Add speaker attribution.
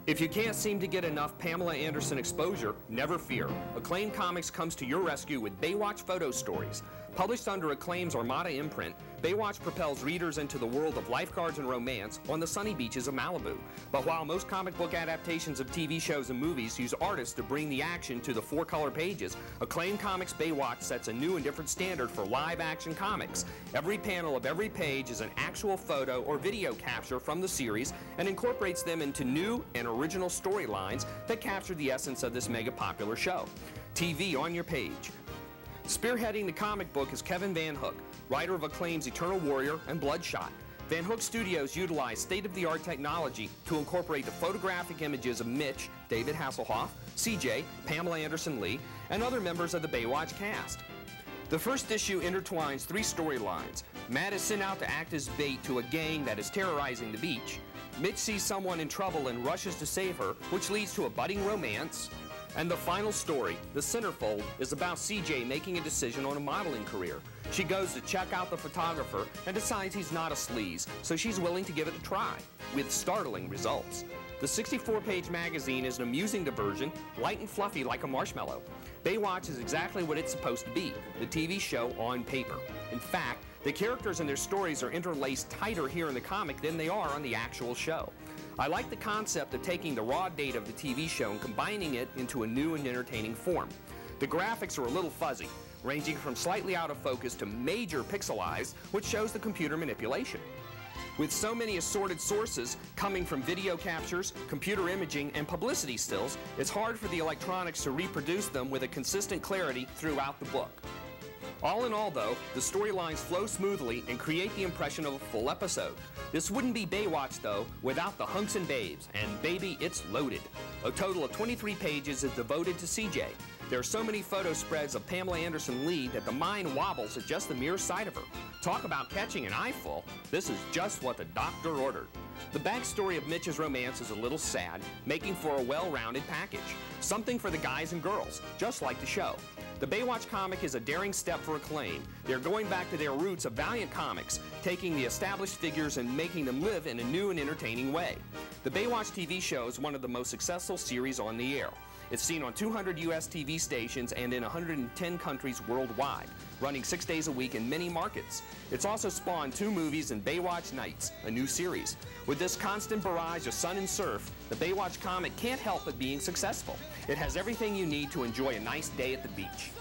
Speaker 1: If you can't seem to get enough Pamela Anderson exposure, never fear. Acclaim Comics comes to your rescue with Baywatch photo stories. Published under Acclaim's Armada imprint, Baywatch propels readers into the world of lifeguards and romance on the sunny beaches of Malibu. But while most comic book adaptations of TV shows and movies use artists to bring the action to the four-color pages, Acclaim Comics Baywatch sets a new and different standard for live-action comics. Every panel of every page is an actual photo or video capture from the series and incorporates them into new and original storylines that capture the essence of this mega-popular show. TV on your page. Spearheading the comic book is Kevin Van Hook, writer of Acclaim's Eternal Warrior and Bloodshot. Van Hook Studios utilize state-of-the-art technology to incorporate the photographic images of Mitch, David Hasselhoff, CJ, Pamela Anderson Lee, and other members of the Baywatch cast. The first issue intertwines three storylines. Matt is sent out to act as bait to a gang that is terrorizing the beach. Mitch sees someone in trouble and rushes to save her, which leads to a budding romance. And the final story, The Centerfold, is about CJ making a decision on a modeling career. She goes to check out the photographer and decides he's not a sleaze, so she's willing to give it a try, with startling results. The 64-page magazine is an amusing diversion, light and fluffy like a marshmallow. Baywatch is exactly what it's supposed to be, the TV show on paper. In fact, the characters and their stories are interlaced tighter here in the comic than they are on the actual show. I like the concept of taking the raw data of the TV show and combining it into a new and entertaining form. The graphics are a little fuzzy, ranging from slightly out of focus to major pixelized, which shows the computer manipulation. With so many assorted sources coming from video captures, computer imaging, and publicity stills, it's hard for the electronics to reproduce them with a consistent clarity throughout the book. All in all, though, the storylines flow smoothly and create the impression of a full episode. This wouldn't be Baywatch, though, without the hunks and babes, and baby, it's loaded. A total of 23 pages is devoted to CJ. There are so many photo spreads of Pamela Anderson Lee that the mind wobbles at just the mere sight of her. Talk about catching an eyeful, this is just what the doctor ordered. The backstory of Mitch's romance is a little sad, making for a well-rounded package. Something for the guys and girls, just like the show. The Baywatch comic is a daring step for Acclaim. They're going back to their roots of Valiant Comics, taking the established figures and making them live in a new and entertaining way. The Baywatch TV show is one of the most successful series on the air. It's seen on 200 U.S. TV stations and in 110 countries worldwide, running 6 days a week in many markets. It's also spawned 2 movies and Baywatch Nights, a new series. With this constant barrage of sun and surf, the Baywatch comic can't help but being successful. It has everything you need to enjoy a nice day at the beach.